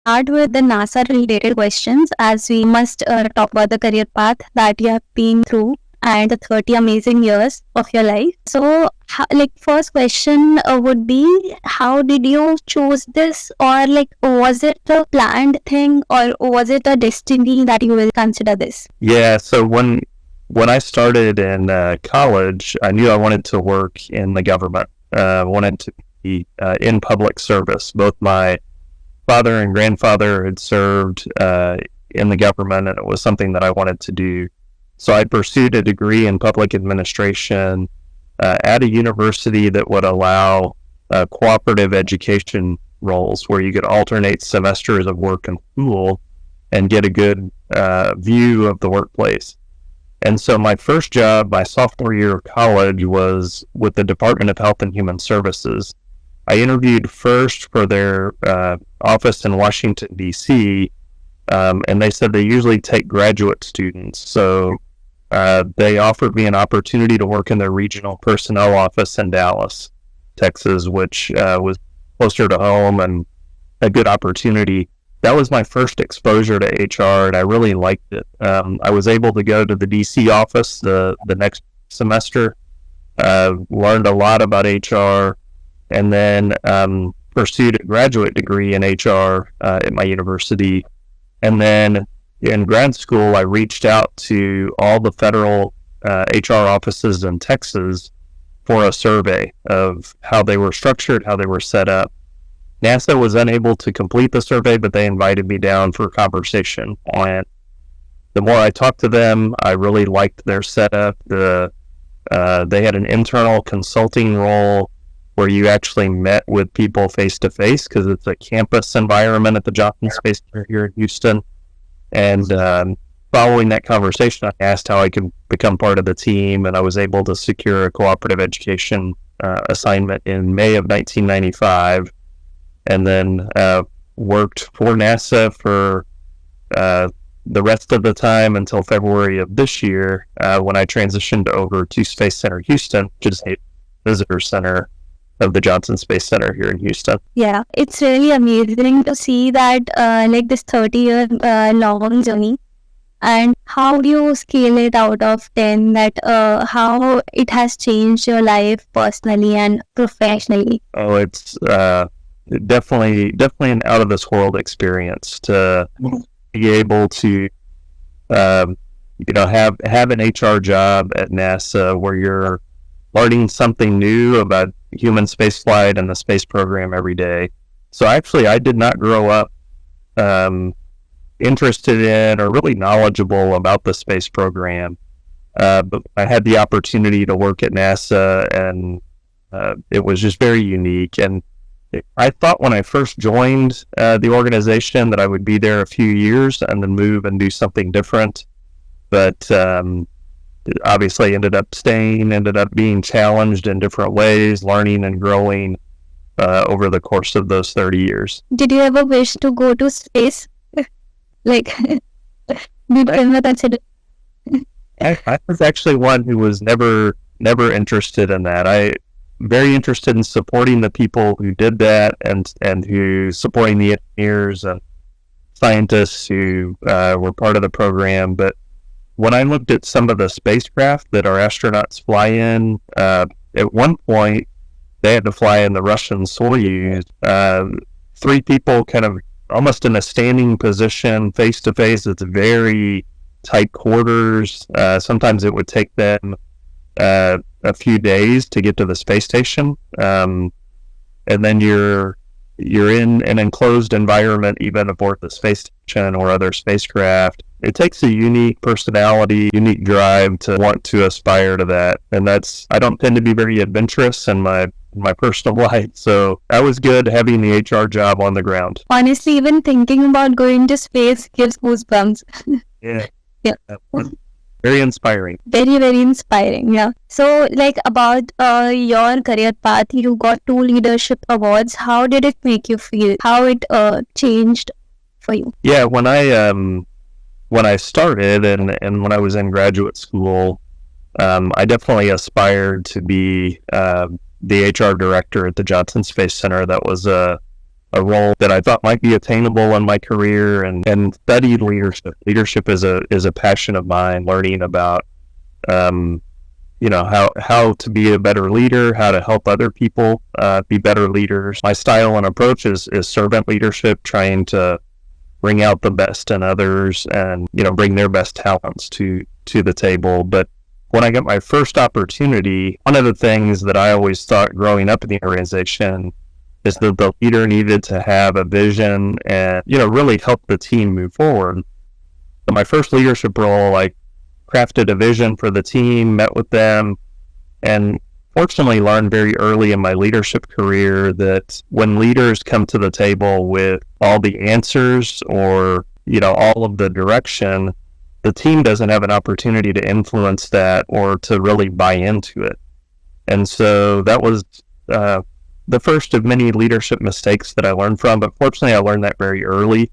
Start with the NASA related questions, as we must talk about the career path that you have been through and the 30 amazing years of your life. So, first question would be, how did you choose this, or was it a planned thing, or was it a destiny that you will consider this? Yeah, so when I started in college, I knew I wanted to work in the government. I wanted to be in public service. Both my father and grandfather had served in the government, and it was something that I wanted to do. So I pursued a degree in public administration at a university that would allow cooperative education roles where you could alternate semesters of work and school and get a good view of the workplace. And so my first job, my sophomore year of college, was with the Department of Health and Human Services. I interviewed first for their office in Washington, D.C., and they said they usually take graduate students. So they offered me an opportunity to work in their regional personnel office in Dallas, Texas, which was closer to home and a good opportunity. That was my first exposure to HR, and I really liked it. I was able to go to the DC office the next semester, learned a lot about HR, and then pursued a graduate degree in HR at my university. And then in grad school, I reached out to all the federal HR offices in Texas for a survey of how they were structured, how they were set up. NASA was unable to complete the survey, but they invited me down for a conversation. And the more I talked to them, I really liked their setup. They had an internal consulting role where you actually met with people face to face because it's a campus environment at the Johnson Space Center here in Houston. And following that conversation, I asked how I could become part of the team, and I was able to secure a cooperative education assignment in May of 1995. And then worked for NASA for the rest of the time until February of this year, when I transitioned over to Space Center Houston, which is a visitor center of the Johnson Space Center here in Houston. Yeah, it's really amazing to see that this 30-year long journey, and how do you scale it out of 10, that how it has changed your life personally and professionally. Oh, it's definitely an out of this world experience to be able to have an HR job at NASA where you're learning something new about human spaceflight and the space program every day. So actually, I did not grow up interested in or really knowledgeable about the space program, but I had the opportunity to work at NASA, and it was just very unique. And I thought when I first joined the organization that I would be there a few years and then move and do something different. But obviously ended up staying, ended up being challenged in different ways, learning and growing over the course of those 30 years. Did you ever wish to go to space? Did you ever consider? I was actually one who was never interested in that. I very interested in supporting the people who did that, and who supporting the engineers and scientists who were part of the program. But when I looked at some of the spacecraft that our astronauts fly in, at one point they had to fly in the Russian Soyuz. 3 people kind of almost in a standing position, face to face. It's very tight quarters. Sometimes it would take them a few days to get to the space station, and then you're in an enclosed environment even aboard the space station or other spacecraft. It takes a unique personality, unique drive to want to aspire to that, and I don't tend to be very adventurous in my personal life, so that was good having the HR job on the ground. Honestly, even thinking about going to space gives goosebumps. Yeah. Yeah. Very inspiring. Very, very inspiring, yeah. So, about your career path, you got 2 leadership awards. How did it make you feel? How it changed for you? Yeah, when I started and when I was in graduate school, I definitely aspired to be the HR director at the Johnson Space Center. That was a a role that I thought might be attainable in my career, and studied leadership. Leadership is a passion of mine. Learning about how to be a better leader, how to help other people be better leaders. My style and approach is servant leadership, trying to bring out the best in others and bring their best talents to the table. But when I got my first opportunity, one of the things that I always thought growing up in the organization is that the leader needed to have a vision and really help the team move forward. So my first leadership role, I crafted a vision for the team, met with them, and fortunately learned very early in my leadership career that when leaders come to the table with all the answers or all of the direction, the team doesn't have an opportunity to influence that or to really buy into it. And so that was the first of many leadership mistakes that I learned from, but fortunately I learned that very early.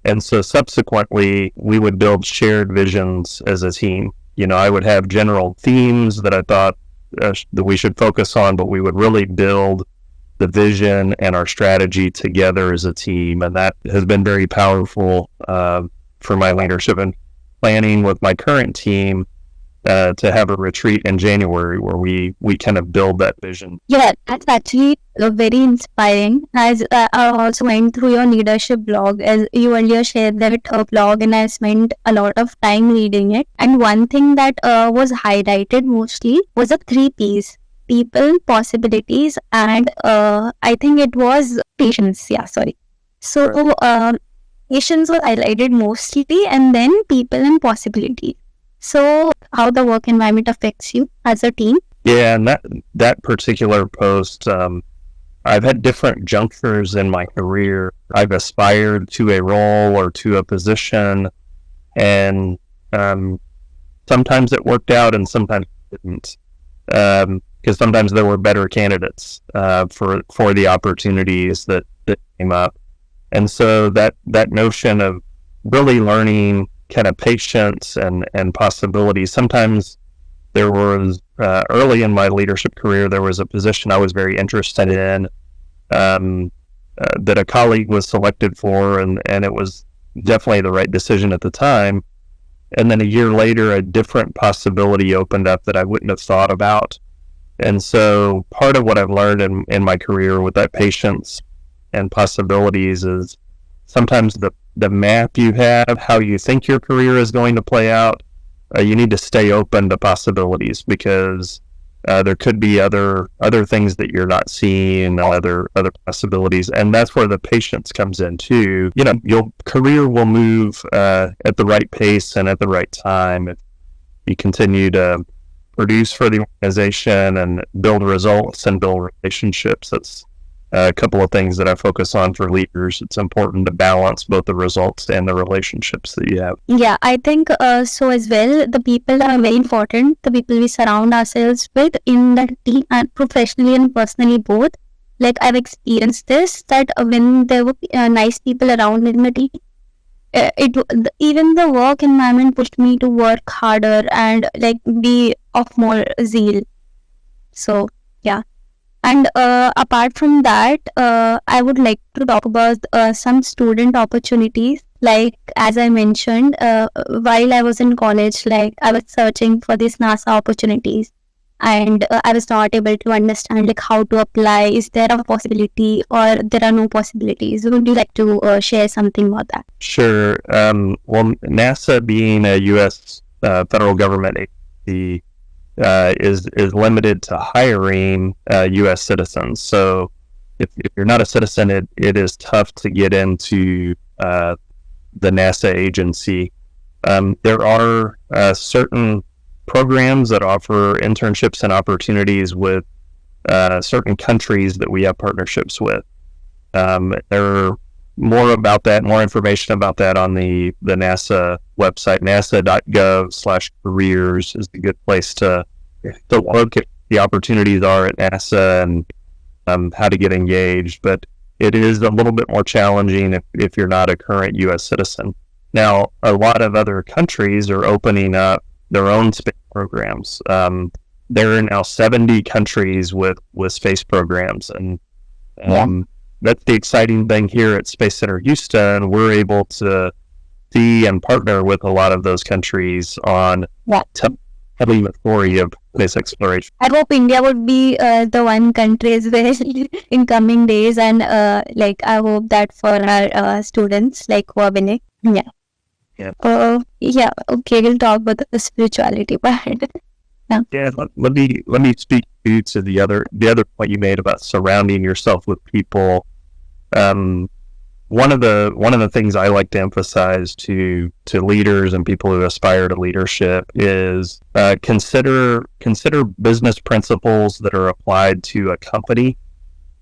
And so subsequently, we would build shared visions as a team. I would have general themes that I thought that we should focus on, but we would really build the vision and our strategy together as a team. And that has been very powerful for my leadership and planning with my current team to have a retreat in January where we kind of build that vision. Yeah, that's actually very inspiring. As I also went through your leadership blog, as you earlier shared that blog, and I spent a lot of time reading it. And one thing that was highlighted mostly was the 3 Ps: people, possibilities, and I think it was patience. Yeah, sorry. So patience was highlighted mostly, and then people and possibilities. So how the work environment affects you as a team? Yeah, and that particular post, I've had different junctures in my career. I've aspired to a role or to a position, and sometimes it worked out and sometimes it didn't. Because sometimes there were better candidates for the opportunities that came up. And so that notion of really learning kind of patience and possibilities. Sometimes there was, early in my leadership career, there was a position I was very interested in that a colleague was selected for, and it was definitely the right decision at the time. And then a year later, a different possibility opened up that I wouldn't have thought about. And so part of what I've learned in my career with that patience and possibilities is sometimes the map you have, how you think your career is going to play out, you need to stay open to possibilities because there could be other things that you're not seeing, other possibilities, and that's where the patience comes in too. Your career will move at the right pace and at the right time if you continue to produce for the organization and build results and build relationships. That's a couple of things that I focus on for leaders. It's important to balance both the results and the relationships that you have. Yeah, I think so as well. The people are very important. The people we surround ourselves with in the team, and professionally and personally both. Like I've experienced this, that when there were nice people around in the team, even the work environment pushed me to work harder and like be of more zeal. So yeah. And apart from that, I would like to talk about some student opportunities. Like, as I mentioned, while I was in college, like I was searching for these NASA opportunities, and I was not able to understand like how to apply. Is there a possibility or there are no possibilities? Would you like to share something about that? Sure. Well, NASA being a U.S. Federal government agency, is limited to hiring U.S. citizens. So if you're not a citizen, it is tough to get into the NASA agency. There are certain programs that offer internships and opportunities with certain countries that we have partnerships with. There are more information about that on the NASA website. nasa.gov/careers is a good place to look at the opportunities are at NASA and how to get engaged. But it is a little bit more challenging if you're not a current U.S. citizen. Now, a lot of other countries are opening up their own space programs. There are now 70 countries with space programs, and that's the exciting thing here at Space Center Houston. We're able to see and partner with a lot of those countries on telemetry of space exploration. I hope India would be the one country as well in coming days, and I hope that for our students like who are winning. Yeah. Yeah. Okay, we'll talk about the spirituality part. Yeah, let me speak to the other point you made about surrounding yourself with people. One of the things I like to emphasize to leaders and people who aspire to leadership is consider business principles that are applied to a company,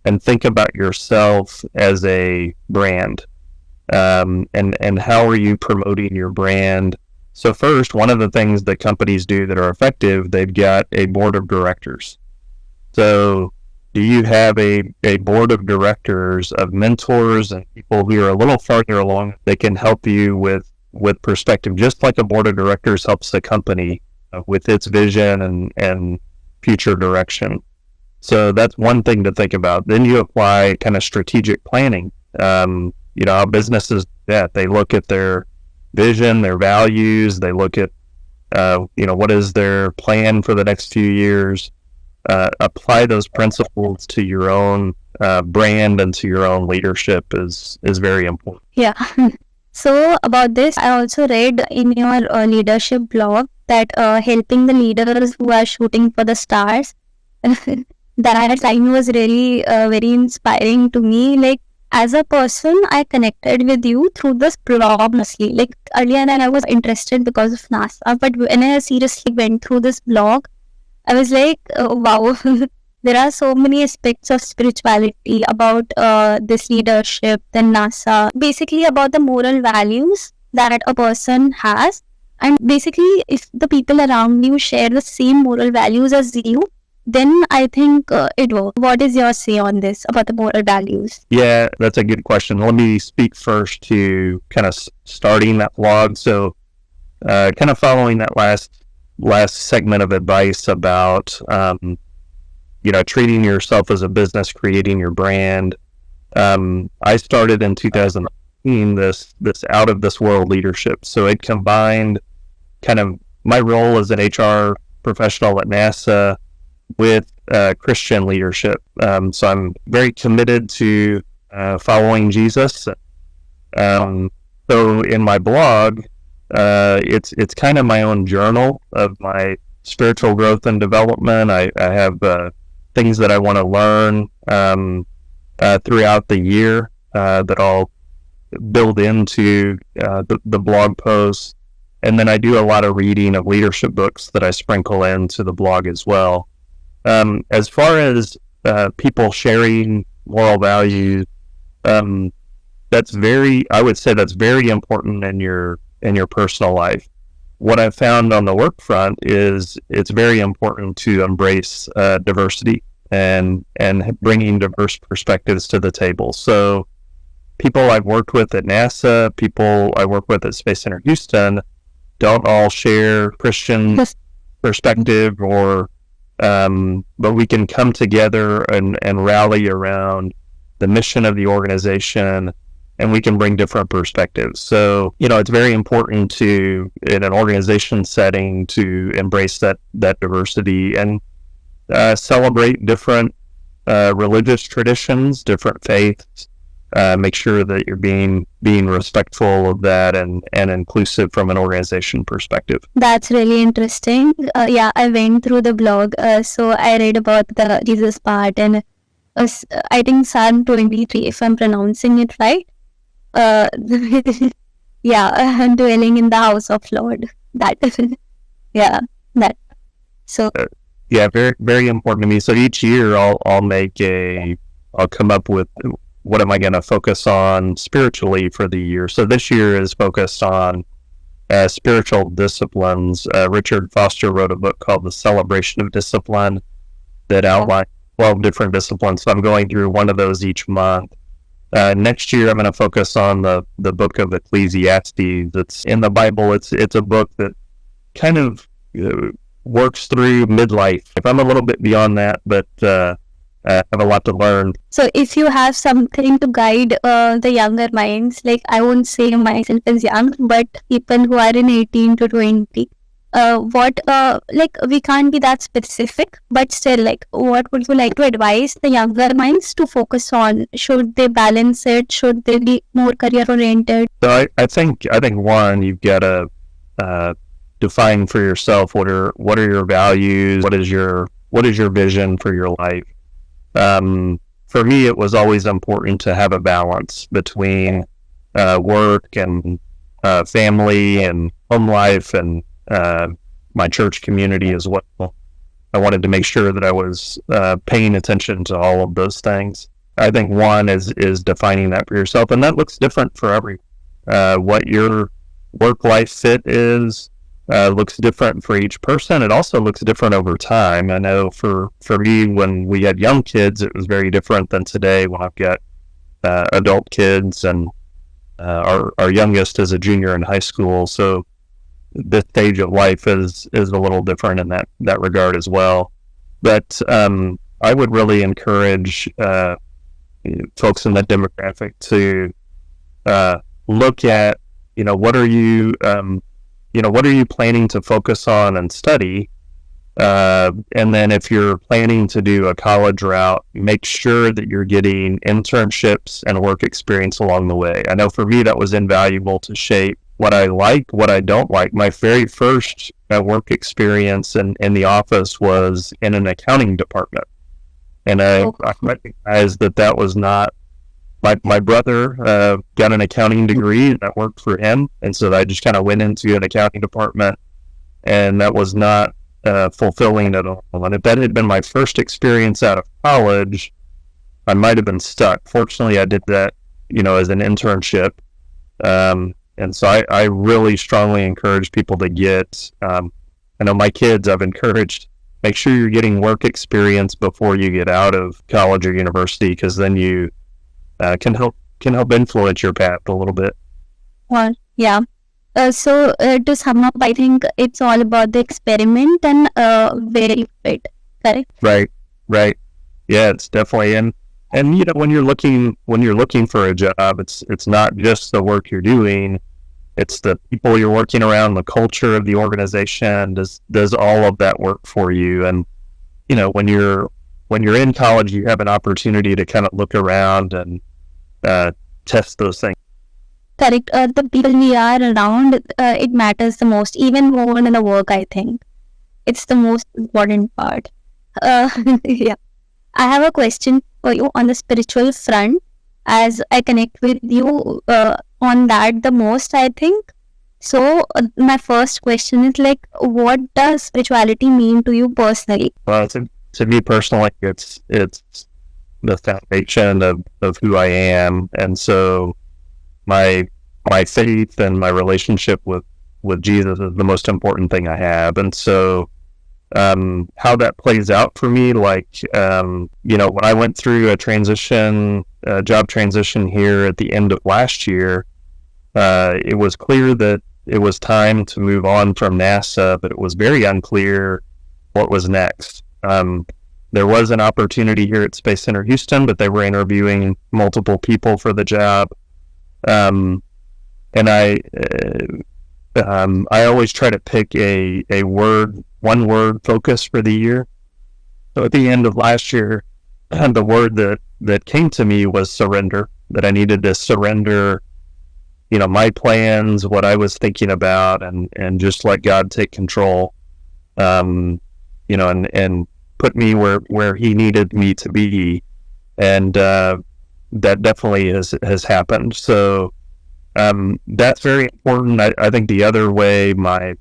and think about yourself as a brand, and how are you promoting your brand. So first, one of the things that companies do that are effective, they've got a board of directors. So do you have a board of directors of mentors and people who are a little farther along? They can help you with perspective, just like a board of directors helps a company with its vision and future direction. So that's one thing to think about. Then you apply kind of strategic planning. How businesses do that. They look at their vision, their values. They look at, what is their plan for the next few years. Apply those principles to your own brand and to your own leadership is very important. Yeah. So about this, I also read in your leadership blog that helping the leaders who are shooting for the stars, that line was really very inspiring to me. Like, as a person, I connected with you through this blog mostly. Like, earlier I was interested because of NASA, but when I seriously went through this blog, I was like, oh, wow, there are so many aspects of spirituality about this leadership, then NASA, basically about the moral values that a person has. And basically, if the people around you share the same moral values as you, then I think it works. What is your say on this about the moral values? Yeah, that's a good question. Let me speak first to kind of starting that blog. So kind of following that last segment of advice about treating yourself as a business, creating your brand. I started in 2019 this out of this world leadership. So it combined kind of my role as an HR professional at NASA with Christian leadership. So I'm very committed to following Jesus. So in my blog, it's kind of my own journal of my spiritual growth and development. I have things that I want to learn throughout the year that I'll build into the blog posts. And then I do a lot of reading of leadership books that I sprinkle into the blog as well. As far as people sharing moral values, I would say that's very important in your personal life. What I've found on the work front is it's very important to embrace diversity and bringing diverse perspectives to the table. So people I've worked with at NASA, people I work with at Space Center Houston, don't all share Christian perspective but we can come together and rally around the mission of the organization, and we can bring different perspectives. So, it's very important in an organization setting to embrace that diversity and celebrate different religious traditions, different faiths. Make sure that you're being respectful of that and inclusive from an organization perspective. That's really interesting. I went through the blog, so I read about the Jesus part, and I think Psalm 23, if I'm pronouncing it right. Dwelling in the house of Lord. That. So. Very, very important to me. So each year I'll come up with what am I going to focus on spiritually for the year. So this year is focused on spiritual disciplines. Richard Foster wrote a book called The Celebration of Discipline that outlines 12 different disciplines. So I'm going through one of those each month. Next year I'm going to focus on the book of Ecclesiastes. It's in the Bible. It's a book that kind of works through midlife. If I'm a little bit beyond that, but have a lot to learn. So if you have something to guide the younger minds, like I won't say myself as young, but people who are in 18 to 20, like we can't be that specific, but still, like what would you like to advise the younger minds to focus on? Should they balance it? Should they be more career oriented? So I think one, you've got to define for yourself what are your values, what is your vision for your life. For me, it was always important to have a balance between work and family and home life and my church community as well. I wanted to make sure that I was paying attention to all of those things. I think one is defining that for yourself, and that looks different for everyone. What your work-life fit is looks different for each person. It also looks different over time. I know for me, when we had young kids, it was very different than today when I've got adult kids, and our youngest is a junior in high school. So this stage of life is a little different in that regard as well. But I would really encourage folks in that demographic to look at, what are you planning to focus on and study? And then if you're planning to do a college route, make sure that you're getting internships and work experience along the way. I know for me, that was invaluable to shape what I like, what I don't like. My very first work experience in the office was in an accounting department. And I recognized that was not, my brother got an accounting degree and that worked for him. And so I just kind of went into an accounting department, and that was not fulfilling at all. And if that had been my first experience out of college, I might have been stuck. Fortunately, I did that, as an internship. And so I really strongly encourage people to get, I know my kids, I've encouraged, make sure you're getting work experience before you get out of college or university, because then you can help influence your path a little bit. Well, yeah. So to sum up, I think it's all about the experiment and where you fit. Correct? Right. Yeah, it's definitely and when you're looking for a job, it's not just the work you're doing, it's the people you're working around, the culture of the organization. Does all of that work for you? And when you're in college, you have an opportunity to kind of look around and test those things. Correct. The people we are around, it matters the most, even more than the work. I think it's the most important part. Yeah. I have a question for you on the spiritual front, as I connect with you on that the most, I think. So my first question is like, what does spirituality mean to you personally? Well, to me personally, it's the foundation of who I am, and so my faith and my relationship with Jesus is the most important thing I have. And so how that plays out for me, like when I went through a job transition here at the end of last year, it was clear that it was time to move on from NASA, but it was very unclear what was next. There was an opportunity here at Space Center Houston, but they were interviewing multiple people for the job. And I always try to pick a one word focus for the year. So at the end of last year, the word that came to me was surrender, that I needed to surrender, my plans, what I was thinking about, and just let God take control, and put me where he needed me to be. And that definitely has happened. So that's very important. I think the other way my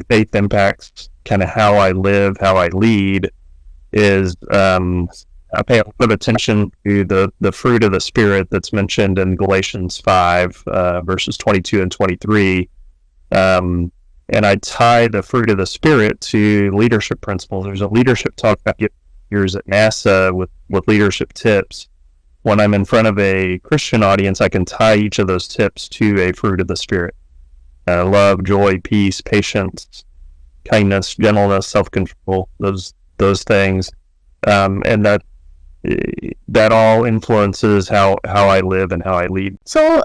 faith impacts kind of how I live, how I lead, is I pay a lot of attention to the fruit of the Spirit that's mentioned in Galatians 5, verses 22 and 23. And I tie the fruit of the Spirit to leadership principles. There's a leadership talk I give years at NASA with leadership tips. When I'm in front of a Christian audience, I can tie each of those tips to a fruit of the Spirit. Love, joy, peace, patience, kindness, gentleness, self-control, those things. And that all influences how I live and how I lead. So,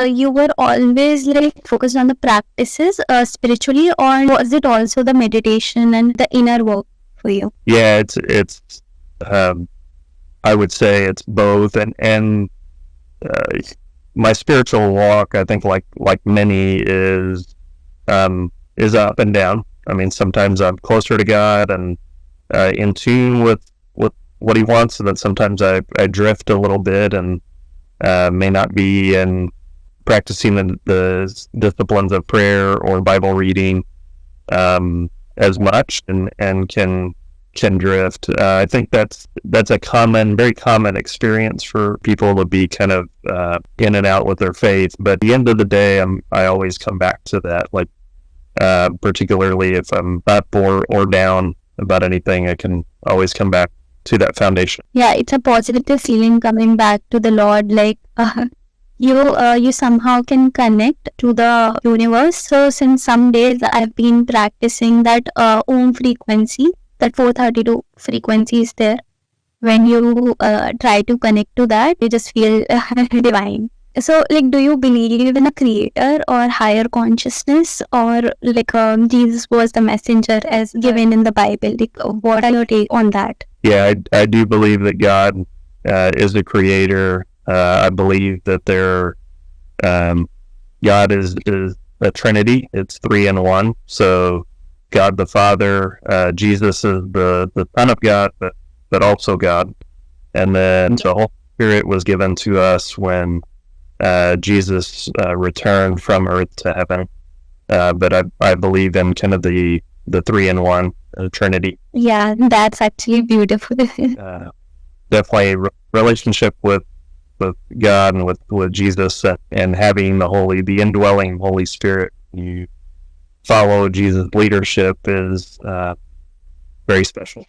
you were always like focused on the practices spiritually, or was it also the meditation and the inner work for you? Yeah, it's I would say it's both, and my spiritual walk, I think, like many, is up and down. I mean, sometimes I'm closer to God and in tune with what He wants, and then sometimes I drift a little bit and may not be in practicing the disciplines of prayer or Bible reading as much, and can drift. I think that's a very common experience for people to be kind of in and out with their faith. But at the end of the day, I always come back to that. Like particularly if I'm up or down about anything, I can always come back to that foundation. Yeah, it's a positive feeling coming back to the Lord. Like you somehow can connect to the universe. So since some days I've been practicing that Om frequency, that 432 frequency is there. When you try to connect to that, you just feel divine. So, like, do you believe in a creator or higher consciousness, or like Jesus was the messenger as given in the Bible? Like, what are your take on that? Yeah, I do believe that God is the creator. I believe that God is a Trinity. It's 3 in 1. So God the Father, Jesus is the Son of God, but also God. And then the Holy Spirit was given to us when Jesus returned from earth to heaven. But I believe in kind of the 3 in 1 Trinity. Yeah, that's actually beautiful. Definitely relationship with God and with Jesus, and having the indwelling Holy Spirit. You follow Jesus' leadership is very special.